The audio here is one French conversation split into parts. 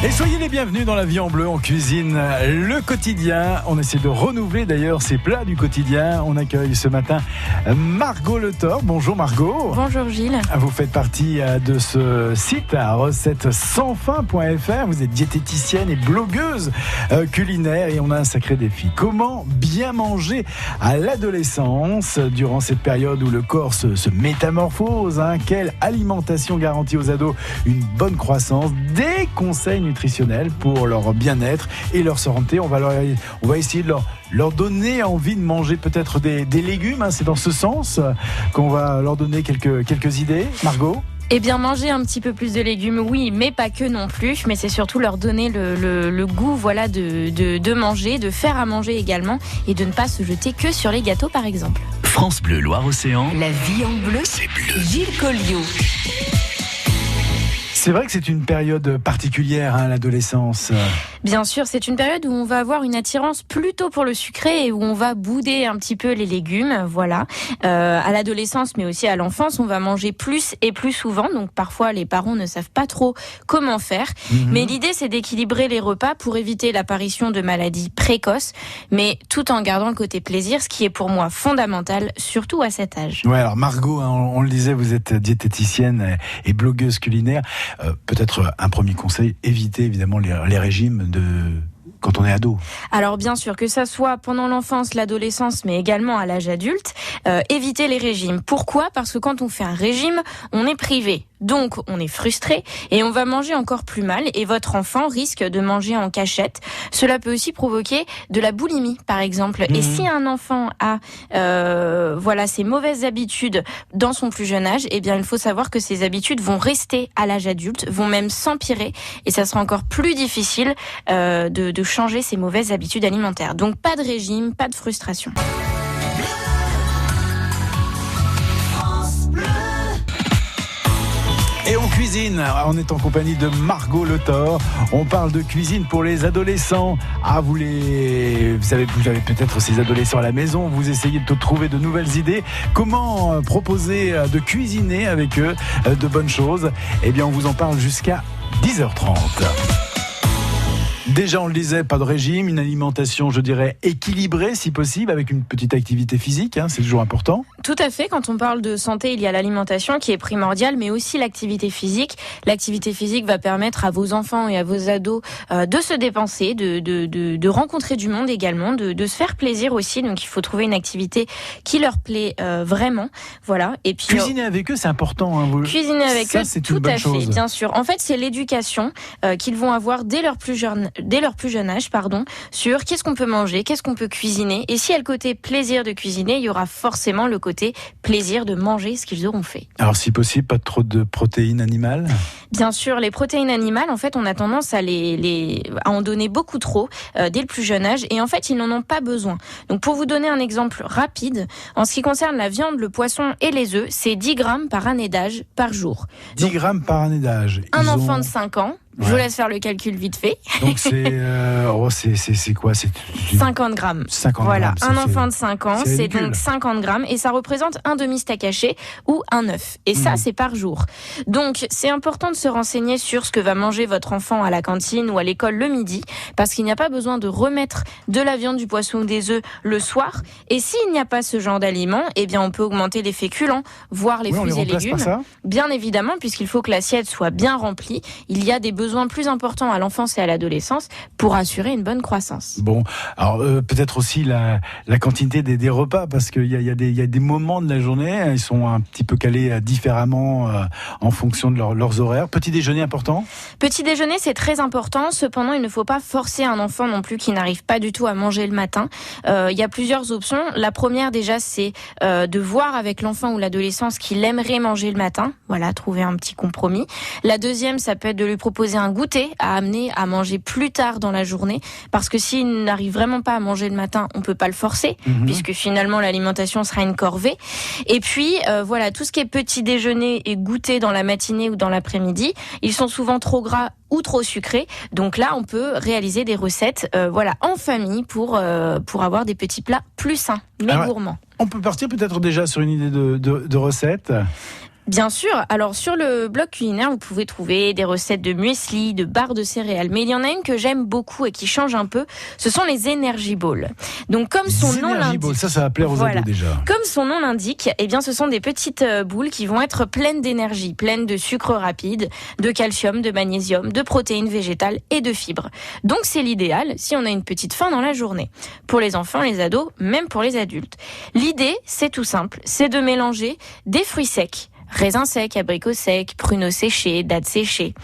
Et soyez les bienvenus dans La Vie en Bleu. On cuisine le quotidien. On essaie de renouveler d'ailleurs ces plats du quotidien. On accueille ce matin Margot Le Thor. Bonjour Margot. Bonjour Gilles. Vous faites partie de ce site recettes-sans-fin.fr. Vous êtes diététicienne et blogueuse culinaire et on a un sacré défi. Comment bien manger à l'adolescence durant cette période où le corps se métamorphose, Quelle alimentation garantit aux ados une bonne croissance? Des conseils nutritionnels pour leur bien-être et leur santé. On va essayer de leur donner envie de manger peut-être des légumes. C'est dans ce sens qu'on va leur donner quelques idées. Margot? Eh bien, manger un petit peu plus de légumes, oui, mais pas que non plus. Mais c'est surtout leur donner le goût, de manger, de faire à manger également, et de ne pas se jeter que sur les gâteaux, par exemple. France Bleu Loire-Océan. La vie en bleu, c'est bleu. Gilles Colliot. C'est vrai que c'est une période particulière, l'adolescence. Bien sûr, c'est une période où on va avoir une attirance plutôt pour le sucré et où on va bouder un petit peu les légumes, voilà. À l'adolescence, mais aussi à l'enfance, on va manger plus et plus souvent. Donc parfois, les parents ne savent pas trop comment faire. Mais l'idée, c'est d'équilibrer les repas pour éviter l'apparition de maladies précoces, mais tout en gardant le côté plaisir, ce qui est pour moi fondamental, surtout à cet âge. Ouais, alors Margot, on le disait, vous êtes diététicienne et blogueuse culinaire. Peut-être un premier conseil, éviter évidemment les régimes quand on est ado. Alors bien sûr, que ça soit pendant l'enfance, l'adolescence, mais également à l'âge adulte, éviter les régimes. Pourquoi ? Parce que quand on fait un régime, on est privé. Donc, on est frustré et on va manger encore plus mal et votre enfant risque de manger en cachette. Cela peut aussi provoquer de la boulimie, par exemple. Et si un enfant a ces mauvaises habitudes dans son plus jeune âge, eh bien, il faut savoir que ces habitudes vont rester à l'âge adulte, vont même s'empirer et ça sera encore plus difficile de changer ces mauvaises habitudes alimentaires. Donc, pas de régime, pas de frustration. Et on cuisine, on est en compagnie de Margot Le Thor. On parle de cuisine pour les adolescents. Vous avez peut-être ces adolescents à la maison, vous essayez de trouver de nouvelles idées. Comment proposer de cuisiner avec eux de bonnes choses? Eh bien, on vous en parle jusqu'à 10h30. Déjà, on le disait, pas de régime, une alimentation, je dirais, équilibrée si possible, avec une petite activité physique, c'est toujours important. Tout à fait, quand on parle de santé, il y a l'alimentation qui est primordiale, mais aussi l'activité physique. L'activité physique va permettre à vos enfants et à vos ados de se dépenser, de rencontrer du monde également, de se faire plaisir aussi. Donc il faut trouver une activité qui leur plaît vraiment. Voilà. Et puis cuisiner avec eux, c'est important. Cuisiner avec eux, c'est tout une bonne à fait, chose. bien sûr. En fait, c'est l'éducation qu'ils vont avoir dès leur plus jeune âge, sur qu'est-ce qu'on peut manger, qu'est-ce qu'on peut cuisiner. Et s'il y a le côté plaisir de cuisiner, il y aura forcément le côté plaisir de manger ce qu'ils auront fait. Alors, si possible, pas trop de protéines animales ? Bien sûr, les protéines animales, en fait, on a tendance à en donner beaucoup trop dès le plus jeune âge. Et en fait, ils n'en ont pas besoin. Donc, pour vous donner un exemple rapide, en ce qui concerne la viande, le poisson et les œufs, c'est 10 grammes par année d'âge par jour. 10 grammes par année d'âge. Un enfant de 5 ans. Je vous laisse faire le calcul vite fait. Donc c'est quoi? C'est 50 grammes. 50 voilà, grammes, un enfant de 5 ans, c'est ridicule. donc 50 grammes et ça représente un demi-steak haché ou un œuf. Et ça, c'est par jour. Donc, c'est important de se renseigner sur ce que va manger votre enfant à la cantine ou à l'école le midi, parce qu'il n'y a pas besoin de remettre de la viande, du poisson ou des œufs le soir. Et s'il n'y a pas ce genre d'aliments, eh bien, on peut augmenter les féculents, voire les fruits et légumes. Bien évidemment, puisqu'il faut que l'assiette soit bien remplie. Il y a des besoins plus importants à l'enfance et à l'adolescence pour assurer une bonne croissance. Bon, alors peut-être aussi la quantité des repas, parce qu'il y a des moments de la journée, ils sont un petit peu calés différemment en fonction de leurs horaires. Petit déjeuner important ? Petit déjeuner, c'est très important. Cependant, il ne faut pas forcer un enfant non plus qui n'arrive pas du tout à manger le matin. Il y a plusieurs options. La première, déjà, c'est de voir avec l'enfant ou l'adolescent ce qu'il aimerait manger le matin. Voilà, trouver un petit compromis. La deuxième, ça peut être de lui proposer un goûter à amener à manger plus tard dans la journée, parce que s'il n'arrive vraiment pas à manger le matin, on peut pas le forcer, puisque finalement l'alimentation sera une corvée. Et puis tout ce qui est petit déjeuner et goûter dans la matinée ou dans l'après-midi, ils sont souvent trop gras ou trop sucrés. Donc là, on peut réaliser des recettes en famille pour avoir des petits plats plus sains, mais gourmands. On peut partir peut-être déjà sur une idée de recette. Bien sûr, alors sur le blog culinaire, vous pouvez trouver des recettes de muesli, de barres de céréales, mais il y en a une que j'aime beaucoup et qui change un peu, ce sont les Energy Balls. Donc comme son nom l'indique, ça va plaire aux ados déjà. Comme son nom l'indique, eh bien ce sont des petites boules qui vont être pleines d'énergie, pleines de sucre rapide, de calcium, de magnésium, de protéines végétales et de fibres. Donc c'est l'idéal si on a une petite faim dans la journée. Pour les enfants, les ados, même pour les adultes. L'idée, c'est tout simple, c'est de mélanger des fruits secs, raisins secs, abricots secs, pruneaux séchés, dattes séchées,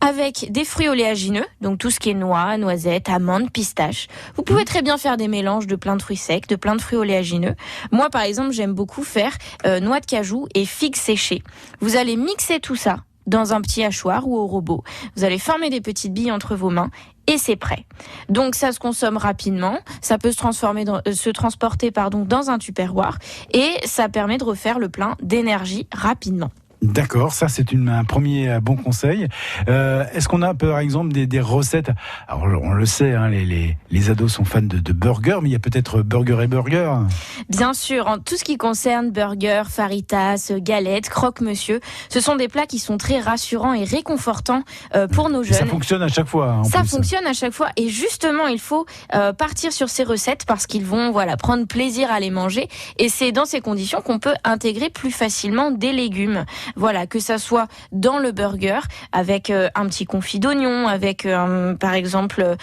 avec des fruits oléagineux, donc tout ce qui est noix, noisettes, amandes, pistaches. Vous pouvez très bien faire des mélanges de plein de fruits secs, de plein de fruits oléagineux. Moi, par exemple, j'aime beaucoup faire noix de cajou et figues séchées. Vous allez mixer tout ça dans un petit hachoir ou au robot. Vous allez former des petites billes entre vos mains et c'est prêt. Donc ça se consomme rapidement, ça peut se transporter dans un tupperware et ça permet de refaire le plein d'énergie rapidement. D'accord, ça c'est un premier bon conseil. Est-ce qu'on a par exemple des recettes? Alors on le sait, hein, les ados sont fans de burgers, mais il y a peut-être burger et burger. Bien sûr, en tout ce qui concerne burger, faritas, galettes, croque-monsieur, ce sont des plats qui sont très rassurants et réconfortants pour nos jeunes. Ça fonctionne à chaque fois. Ça fonctionne à chaque fois et justement il faut partir sur ces recettes parce qu'ils vont prendre plaisir à les manger et c'est dans ces conditions qu'on peut intégrer plus facilement des légumes. Voilà, que ça soit dans le burger avec un petit confit d'oignon, avec par exemple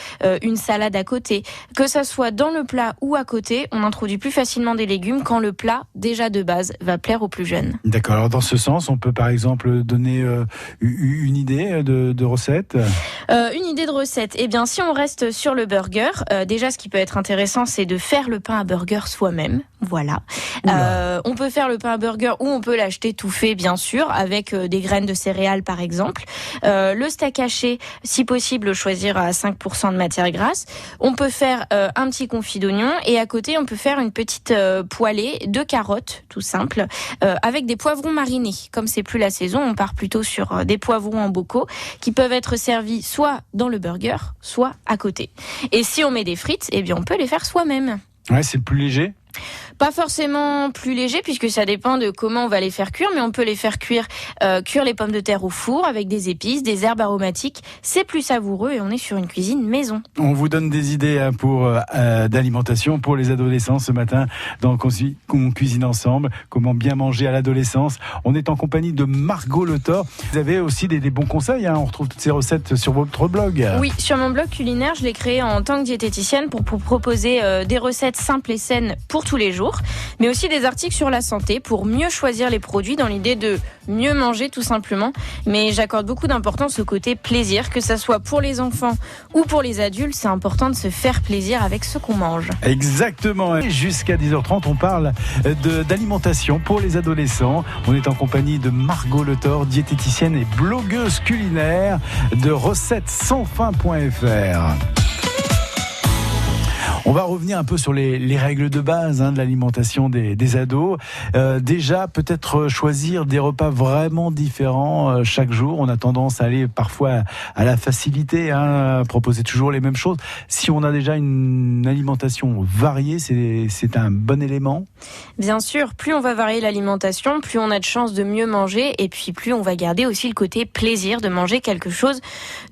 une salade à côté, que ça soit dans le plat ou à côté, on introduit plus facilement des légumes quand le plat déjà de base va plaire aux plus jeunes. D'accord, alors dans ce sens, on peut par exemple donner une idée de recette. Une idée de recette, eh bien si on reste sur le burger, déjà ce qui peut être intéressant c'est de faire le pain à burger soi-même. Voilà. On peut faire le pain à burger ou on peut l'acheter tout fait, bien sûr, avec des graines de céréales, par exemple. Le steak haché, si possible, choisir à 5% de matière grasse. On peut faire un petit confit d'oignon et à côté, on peut faire une petite poêlée de carottes, tout simple, avec des poivrons marinés. Comme c'est plus la saison, on part plutôt sur des poivrons en bocaux qui peuvent être servis soit dans le burger, soit à côté. Et si on met des frites, eh bien, on peut les faire soi-même. Ouais, c'est plus léger. Pas forcément plus léger puisque ça dépend de comment on va les faire cuire, mais on peut les faire cuire les pommes de terre au four avec des épices, des herbes aromatiques. C'est plus savoureux et on est sur une cuisine maison. On vous donne des idées d'alimentation pour les adolescents ce matin dans On cuisine ensemble. Comment bien manger à l'adolescence. On est en compagnie de Margot Le Thor. Vous avez aussi des bons conseils, hein. On retrouve toutes ces recettes sur votre blog. Oui, sur mon blog culinaire, je l'ai créé en tant que diététicienne pour proposer des recettes simples et saines pour tous les jours, mais aussi des articles sur la santé pour mieux choisir les produits dans l'idée de mieux manger tout simplement. Mais j'accorde beaucoup d'importance au côté plaisir, que ça soit pour les enfants ou pour les adultes, c'est important de se faire plaisir avec ce qu'on mange. Exactement. Et jusqu'à 10h30, on parle d'alimentation pour les adolescents. On est en compagnie de Margot Le Thor, diététicienne et blogueuse culinaire de recettes-sans-fin.fr. On va revenir un peu sur les règles de base de l'alimentation des ados. Déjà, peut-être choisir des repas vraiment différents chaque jour. On a tendance à aller parfois à la facilité, proposer toujours les mêmes choses. Si on a déjà une alimentation variée, c'est un bon élément. Bien sûr, plus on va varier l'alimentation, plus on a de chances de mieux manger et puis plus on va garder aussi le côté plaisir de manger quelque chose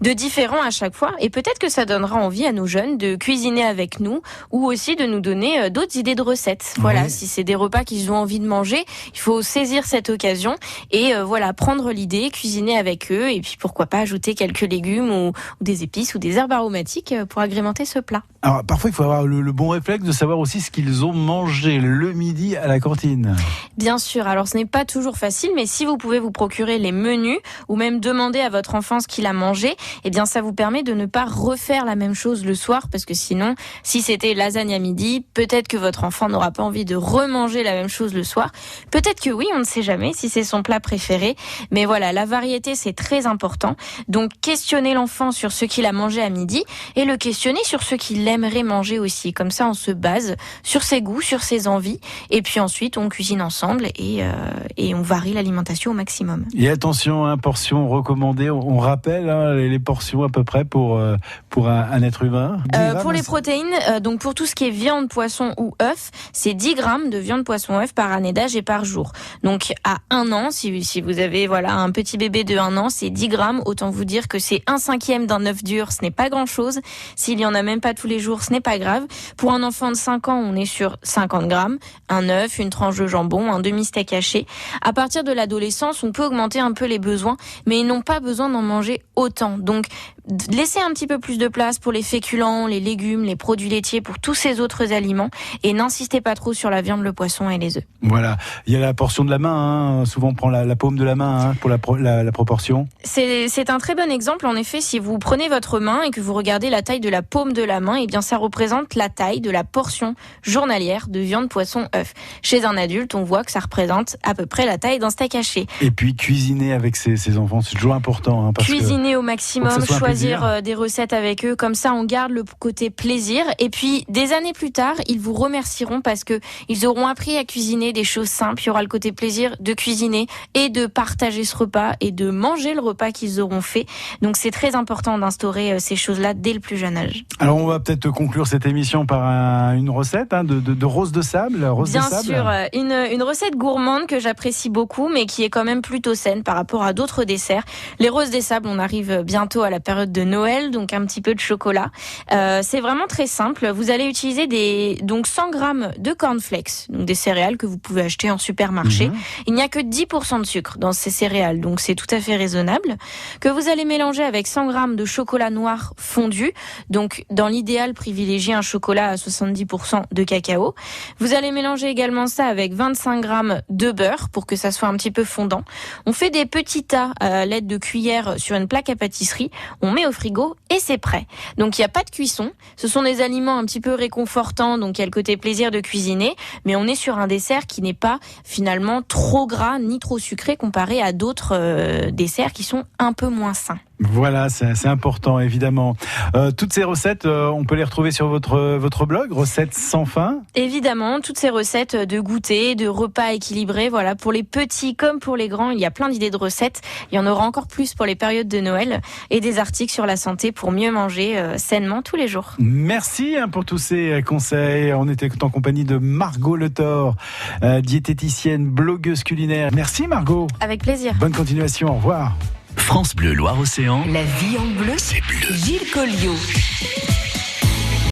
de différent à chaque fois. Et peut-être que ça donnera envie à nos jeunes de cuisiner avec nous ou aussi de nous donner d'autres idées de recettes. Voilà, si c'est des repas qu'ils ont envie de manger, il faut saisir cette occasion et prendre l'idée, cuisiner avec eux et puis pourquoi pas ajouter quelques légumes ou des épices ou des herbes aromatiques pour agrémenter ce plat. Alors parfois il faut avoir le bon réflexe de savoir aussi ce qu'ils ont mangé le midi à la cantine. Bien sûr, alors ce n'est pas toujours facile, mais si vous pouvez vous procurer les menus ou même demander à votre enfant ce qu'il a mangé, eh bien ça vous permet de ne pas refaire la même chose le soir parce que sinon, si c'était lasagne à midi, peut-être que votre enfant n'aura pas envie de remanger la même chose le soir. Peut-être que oui, on ne sait jamais si c'est son plat préféré, mais voilà, la variété c'est très important. Donc questionner l'enfant sur ce qu'il a mangé à midi et le questionner sur ce qu'il aimerait manger aussi. Comme ça, on se base sur ses goûts, sur ses envies et puis ensuite on cuisine ensemble et on varie l'alimentation au maximum. Et attention, portions recommandées, on rappelle les portions à peu près pour un être humain. Pour les protéines, Donc pour tout ce qui est viande, poisson ou œuf, c'est 10 grammes de viande, poisson, œuf par année d'âge et par jour. Donc à 1 an, si vous avez un petit bébé de 1 an, c'est 10 grammes. Autant vous dire que c'est 1/5 d'un œuf dur, ce n'est pas grand-chose. S'il y en a même pas tous les jours, ce n'est pas grave. Pour un enfant de 5 ans, on est sur 50 grammes. Un œuf, une tranche de jambon, un demi-steak haché. À partir de l'adolescence, on peut augmenter un peu les besoins, mais ils n'ont pas besoin d'en manger autant. Donc, laissez un petit peu plus de place pour les féculents, les légumes, les produits laitiers, pour tous ces autres aliments, et n'insistez pas trop sur la viande, le poisson et les œufs. Voilà, il y a la portion de la main, souvent on prend la paume de la main pour la proportion. C'est un très bon exemple, en effet, si vous prenez votre main et que vous regardez la taille de la paume de la main, eh bien ça représente la taille de la portion journalière de viande, poisson, œuf. Chez un adulte, on voit que ça représente à peu près la taille d'un steak haché. Et puis cuisiner avec ses enfants, c'est toujours important. Cuisiner au maximum, choisir des recettes avec eux, comme ça on garde le côté plaisir. Et puis des années plus tard, ils vous remercieront parce que ils auront appris à cuisiner des choses simples. Il y aura le côté plaisir de cuisiner et de partager ce repas et de manger le repas qu'ils auront fait. Donc c'est très important d'instaurer ces choses-là dès le plus jeune âge. Alors on va peut-être conclure cette émission par une recette de rose de sable. Bien sûr, une recette gourmande que j'apprécie beaucoup, mais qui est quand même plutôt saine par rapport à d'autres desserts. Les roses des sables, on arrive bientôt à la période de Noël, donc un petit peu de chocolat. C'est vraiment très simple. Vous allez utiliser 100 grammes de cornflakes, donc des céréales que vous pouvez acheter en supermarché. Il n'y a que 10% de sucre dans ces céréales, donc c'est tout à fait raisonnable. Que vous allez mélanger avec 100 grammes de chocolat noir fondu. Donc dans l'idéal, privilégiez un chocolat à 70% de cacao. Vous allez mélanger également ça avec 25 grammes de beurre pour que ça soit un petit peu fondant. On fait des petits tas à l'aide de cuillères sur une plaque à pâtisserie. On met au frigo et c'est prêt. Donc il n'y a pas de cuisson. Ce sont des aliments un petit peu réconfortants, donc il y a le côté plaisir de cuisiner, mais on est sur un dessert qui n'est pas finalement trop gras ni trop sucré comparé à d'autres desserts qui sont un peu moins sains. Voilà, c'est important évidemment. Toutes ces recettes, on peut les retrouver sur votre blog, Recettes sans fin. Évidemment, toutes ces recettes de goûter, de repas équilibrés, voilà, pour les petits comme pour les grands, il y a plein d'idées de recettes. Il y en aura encore plus pour les périodes de Noël et des articles sur la santé pour mieux manger sainement tous les jours. Merci pour tous ces conseils. On était en compagnie de Margot Le Thor, diététicienne, blogueuse culinaire. Merci Margot. Avec plaisir. Bonne continuation, au revoir. France Bleu Loire-Océan. La vie en bleu, c'est bleu. Gilles Colliot.